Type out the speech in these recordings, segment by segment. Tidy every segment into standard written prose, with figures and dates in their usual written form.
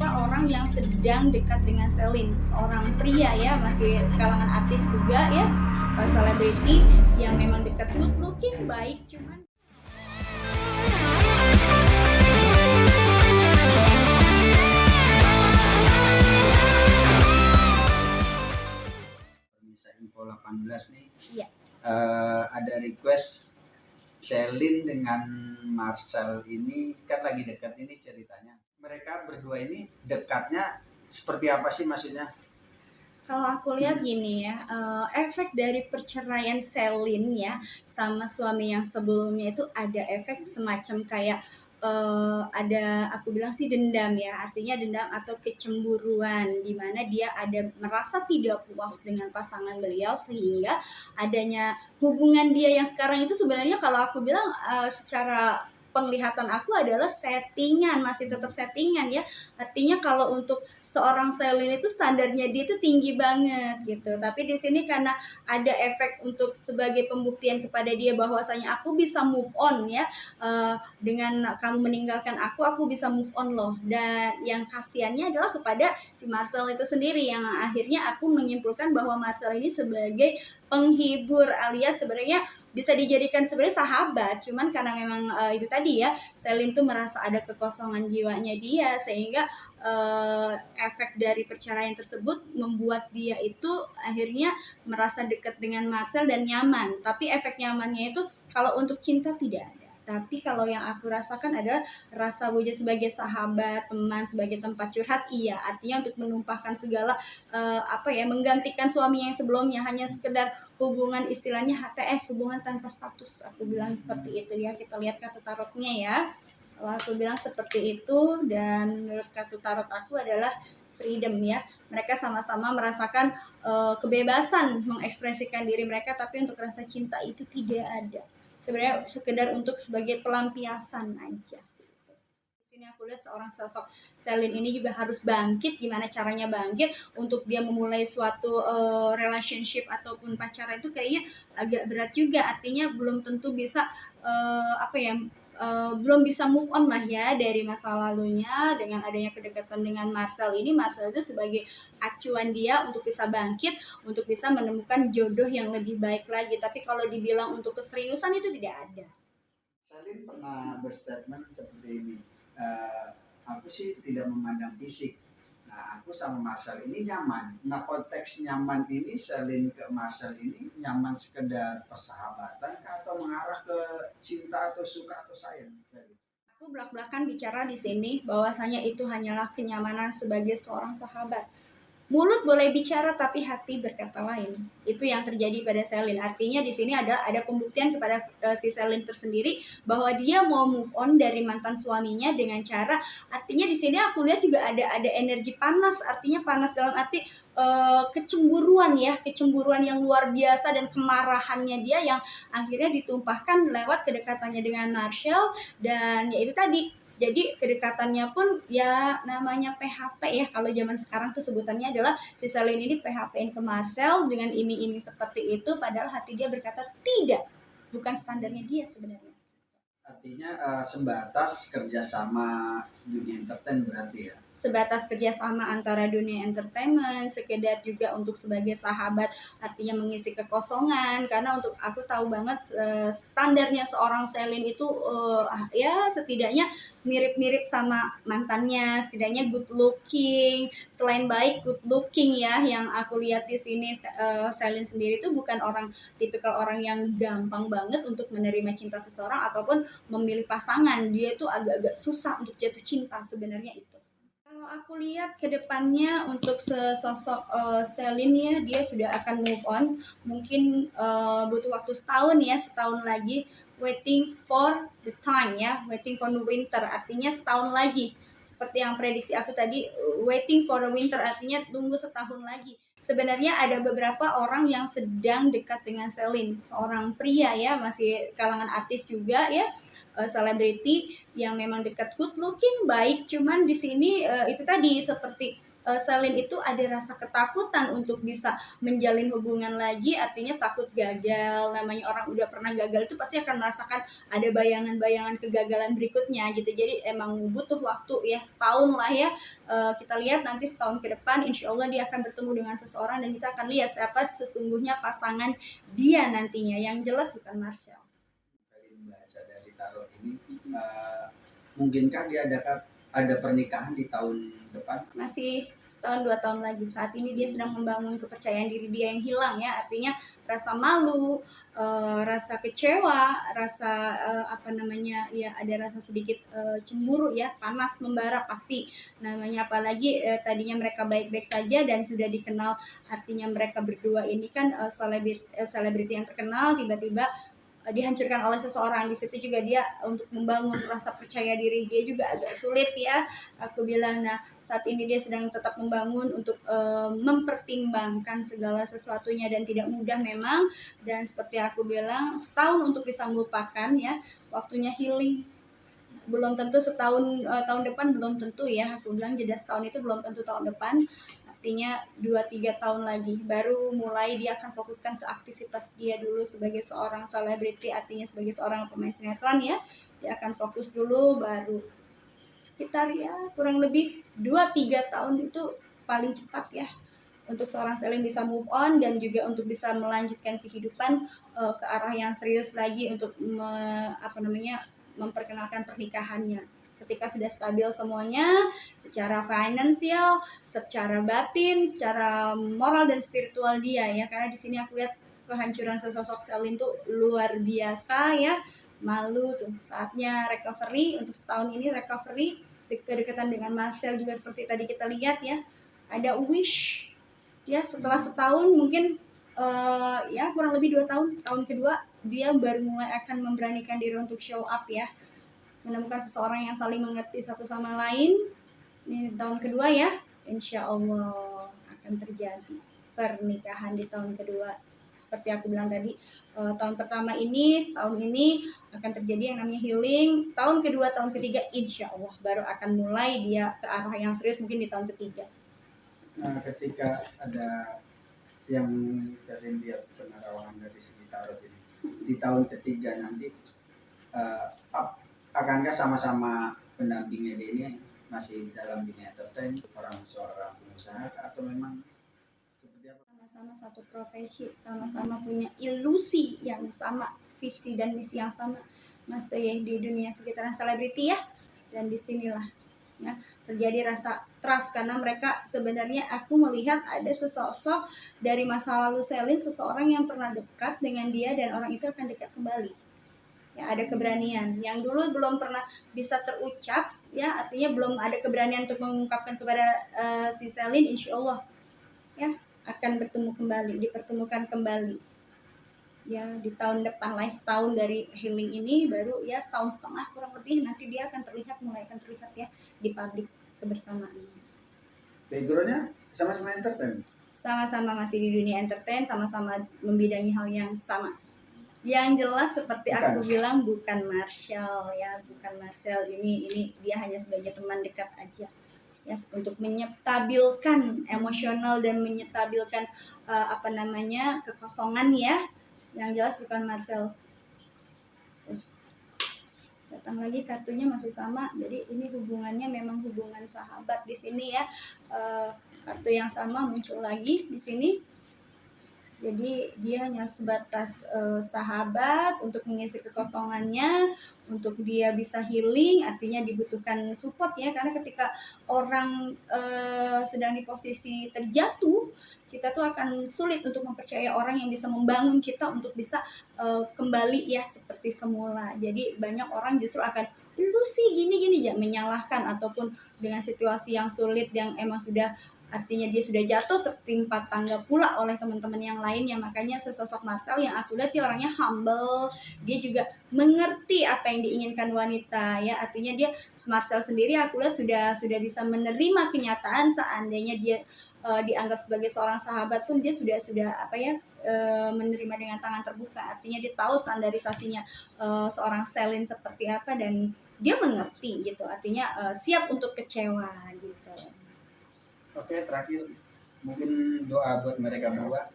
beberapa orang yang sedang dekat dengan Celine, orang pria ya, masih kalangan artis juga ya, selebriti yang memang dekat, good looking, baik, cuman bisa info 18 nih. Iya. Ada request Celine dengan Marcel ini kan lagi dekat ini ceritanya. Mereka berdua ini dekatnya seperti apa sih maksudnya? Kalau aku lihat gini ya, efek dari perceraian Celine ya sama suami yang sebelumnya itu ada efek semacam kayak ada, aku bilang sih dendam ya, artinya dendam atau kecemburuan di mana dia ada merasa tidak puas dengan pasangan beliau sehingga adanya hubungan dia yang sekarang itu sebenarnya kalau aku bilang secara penglihatan aku adalah settingan, masih tetap settingan ya. Artinya kalau untuk seorang Celine itu standarnya dia itu tinggi banget gitu. Tapi di sini karena ada efek untuk sebagai pembuktian kepada dia bahwasanya aku bisa move on ya, dengan kamu meninggalkan aku bisa move on loh. Dan yang kasihannya adalah kepada si Marcel itu sendiri yang akhirnya aku menyimpulkan bahwa Marcel ini sebagai penghibur alias sebenarnya bisa dijadikan sebenarnya sahabat, cuman karena memang itu tadi ya, Celine tuh merasa ada kekosongan jiwanya dia sehingga efek dari perceraian tersebut membuat dia itu akhirnya merasa dekat dengan Marcel dan nyaman. Tapi efek nyamannya itu kalau untuk cinta tidak ada. Tapi kalau yang aku rasakan adalah rasa wujud sebagai sahabat, teman, sebagai tempat curhat, iya. Artinya untuk menumpahkan segala menggantikan suaminya yang sebelumnya, hanya sekedar hubungan istilahnya HTS, hubungan tanpa status. Aku bilang seperti itu ya. Kita lihat kartu tarotnya ya. Kalau aku bilang seperti itu, dan menurut kartu tarot aku adalah freedom ya. Mereka sama-sama merasakan kebebasan mengekspresikan diri mereka, tapi untuk rasa cinta itu tidak ada. Sebenarnya sekedar untuk sebagai pelampiasan aja. Sini aku lihat seorang sosok Celine ini juga harus bangkit. Gimana caranya bangkit untuk dia memulai suatu relationship ataupun pacaran itu kayaknya agak berat juga. Artinya belum tentu bisa belum bisa move on lah ya dari masa lalunya. Dengan adanya kedekatan dengan Marcel ini, Marcel itu sebagai acuan dia untuk bisa bangkit, untuk bisa menemukan jodoh yang lebih baik lagi. Tapi kalau dibilang untuk keseriusan itu tidak ada. Celine pernah berstatement seperti ini, aku sih tidak memandang fisik. Nah, aku sama Marcel ini nyaman. Nah, konteks nyaman ini Celine ke Marcel ini nyaman sekedar persahabatan atau mengarah ke cinta atau suka atau sayang? Aku belak-belakan bicara di sini bahwasanya itu hanyalah kenyamanan sebagai seorang sahabat. Mulut boleh bicara tapi hati berkata lain. Itu yang terjadi pada Celine. Artinya di sini ada pembuktian kepada si Celine tersendiri bahwa dia mau move on dari mantan suaminya dengan cara, artinya di sini aku lihat juga ada energi panas. Artinya panas dalam arti kecemburuan ya, kecemburuan yang luar biasa dan kemarahannya dia yang akhirnya ditumpahkan lewat kedekatannya dengan Marcel. Dan ya itu tadi, jadi kedekatannya pun ya namanya PHP ya, kalau zaman sekarang tuh sebutannya adalah si Celine ini PHP-in ke Marcel dengan iming-iming seperti itu, padahal hati dia berkata tidak, bukan standarnya dia sebenarnya. Artinya sebatas kerjasama dunia entertain berarti ya? Sebatas kerjasama antara dunia entertainment, sekedar juga untuk sebagai sahabat, artinya mengisi kekosongan. Karena untuk aku tahu banget standarnya seorang Celine itu ya setidaknya mirip-mirip sama mantannya, setidaknya good looking. Selain baik, good looking ya, yang aku lihat di sini Celine sendiri itu bukan tipikal orang yang gampang banget untuk menerima cinta seseorang ataupun memilih pasangan. Dia itu agak-agak susah untuk jatuh cinta sebenarnya itu. Kalau aku lihat ke depannya untuk sesosok Celine ya, dia sudah akan move on. Mungkin butuh waktu setahun lagi. Waiting for the time ya, waiting for the winter, artinya setahun lagi. Seperti yang prediksi aku tadi, waiting for the winter artinya tunggu setahun lagi. Sebenarnya ada beberapa orang yang sedang dekat dengan Celine, seorang pria ya, masih kalangan artis juga ya, selebriti yang memang dekat, good looking, baik, cuman di sini itu tadi seperti Selin itu ada rasa ketakutan untuk bisa menjalin hubungan lagi, artinya takut gagal. Namanya orang udah pernah gagal itu pasti akan merasakan ada bayangan-bayangan kegagalan berikutnya gitu. Jadi emang butuh waktu ya, setahun lah ya. Kita lihat nanti setahun ke depan insya Allah dia akan bertemu dengan seseorang dan kita akan lihat siapa sesungguhnya pasangan dia nantinya. Yang jelas bukan Marcel. Baca dari tarot ini, mungkinkah dia ada pernikahan di tahun depan? Masih setahun 2 tahun lagi. Saat ini dia sedang membangun kepercayaan diri dia yang hilang ya, artinya rasa malu, rasa kecewa, rasa apa namanya ya, ada rasa sedikit cemburu ya, panas membara pasti namanya, apalagi tadinya mereka baik-baik saja dan sudah dikenal, artinya mereka berdua ini kan selebriti yang terkenal, tiba-tiba dihancurkan oleh seseorang. Di situ juga dia untuk membangun rasa percaya diri dia juga agak sulit ya, aku bilang. Nah, saat ini dia sedang tetap membangun untuk mempertimbangkan segala sesuatunya dan tidak mudah memang. Dan seperti aku bilang, setahun untuk bisa melupakan ya, waktunya healing. Belum tentu setahun, tahun depan belum tentu ya, aku bilang jeda setahun itu belum tentu tahun depan, artinya 2-3 tahun lagi baru mulai dia akan fokuskan ke aktivitas dia dulu sebagai seorang selebriti, artinya sebagai seorang pemain sinetron ya, dia akan fokus dulu, baru sekitar ya kurang lebih 2-3 tahun itu paling cepat ya untuk seorang Selin bisa move on dan juga untuk bisa melanjutkan kehidupan ke arah yang serius lagi untuk memperkenalkan pernikahannya. Ketika sudah stabil semuanya, secara finansial, secara batin, secara moral dan spiritual dia ya, karena di sini aku lihat kehancuran sosok Selin tuh luar biasa ya, malu tuh, saatnya recovery. Untuk setahun ini recovery, kedekatan dengan Marcel juga seperti tadi kita lihat ya, ada wish ya, setelah setahun mungkin ya kurang lebih 2 tahun, tahun kedua dia baru mulai akan memberanikan diri untuk show up ya, menemukan seseorang yang saling mengerti satu sama lain. Ini tahun kedua ya, insya Allah akan terjadi pernikahan di tahun kedua. Seperti aku bilang tadi, tahun pertama ini, setahun ini akan terjadi yang namanya healing. Tahun kedua, tahun ketiga, insya Allah baru akan mulai dia ke arah yang serius mungkin di tahun ketiga. Nah, ketika ada yang kalian lihat penerawangan dari segi tarot ini, di tahun ketiga nanti akankah sama-sama pendampingnya dia ini masih dalam dunia entertain, seorang pengusaha, atau memang seperti apa? Sama-sama satu profesi, sama-sama punya ilusi yang sama, visi dan misi yang sama, masih di dunia sekitaran selebriti ya. Dan disinilah ya terjadi rasa trust, karena mereka sebenarnya aku melihat ada sesosok dari masa lalu Selin, seseorang yang pernah dekat dengan dia dan orang itu akan dekat kembali. Ya, ada keberanian yang dulu belum pernah bisa terucap ya, artinya belum ada keberanian untuk mengungkapkan kepada si Selin, insya Allah ya akan bertemu kembali, dipertemukan kembali ya di tahun depan lah. Setahun dari healing ini baru ya, setahun setengah kurang lebih, nanti dia akan mulai akan terlihat ya di publik kebersamaan. Backgroundnya sama-sama entertain? Sama-sama masih di dunia entertain, sama-sama membidangi hal yang sama. Yang jelas seperti aku bilang, bukan Marcel ya, bukan Marcel, ini dia hanya sebagai teman dekat aja ya, untuk menyetabilkan emosional dan menyetabilkan kekosongan ya. Yang jelas bukan Marcel. Datang lagi kartunya masih sama, jadi ini hubungannya memang hubungan sahabat di sini ya. Kartu yang sama muncul lagi di sini. Jadi dia hanya sebatas sahabat untuk mengisi kekosongannya, untuk dia bisa healing, artinya dibutuhkan support ya, karena ketika orang sedang di posisi terjatuh, kita tuh akan sulit untuk mempercayai orang yang bisa membangun kita untuk bisa kembali ya seperti semula. Jadi banyak orang justru akan lu sih gini-gini ya, menyalahkan, ataupun dengan situasi yang sulit yang emang sudah, artinya dia sudah jatuh tertimpa tangga pula oleh teman-teman yang lainnya. Makanya sesosok Marcel yang aku lihat dia orangnya humble, dia juga mengerti apa yang diinginkan wanita ya, artinya dia Marcel sendiri aku lihat sudah bisa menerima kenyataan, seandainya dia dianggap sebagai seorang sahabat pun dia sudah menerima dengan tangan terbuka, artinya dia tahu standarisasinya seorang Selin seperti apa dan dia mengerti gitu, artinya siap untuk kecewa gitu. Oke, terakhir mungkin doa buat mereka berdua.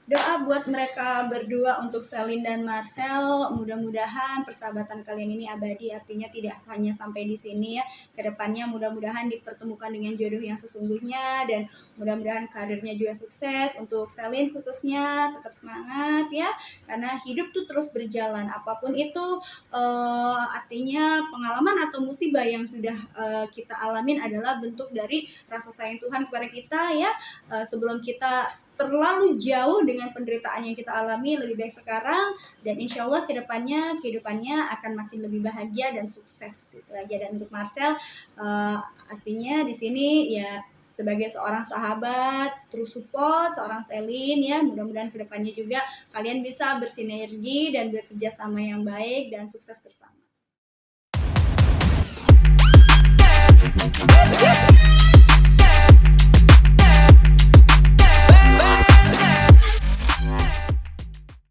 Doa buat mereka berdua untuk Selin dan Marcel, mudah-mudahan persahabatan kalian ini abadi, artinya tidak hanya sampai di sini ya. Kedepannya mudah-mudahan dipertemukan dengan jodoh yang sesungguhnya, dan mudah-mudahan karirnya juga sukses. Untuk Selin khususnya tetap semangat ya, karena hidup tuh terus berjalan. Apapun itu artinya pengalaman atau musibah yang sudah kita alamin adalah bentuk dari rasa sayang Tuhan kepada kita ya. Sebelum kita terlalu jauh dengan penderitaan yang kita alami, lebih baik sekarang, dan insya Allah kehidupannya akan makin lebih bahagia dan sukses itu aja. Dan untuk Marcel artinya di sini ya sebagai seorang sahabat, terus support seorang Selin ya, mudah-mudahan kedepannya juga kalian bisa bersinergi dan bekerja sama yang baik dan sukses bersama.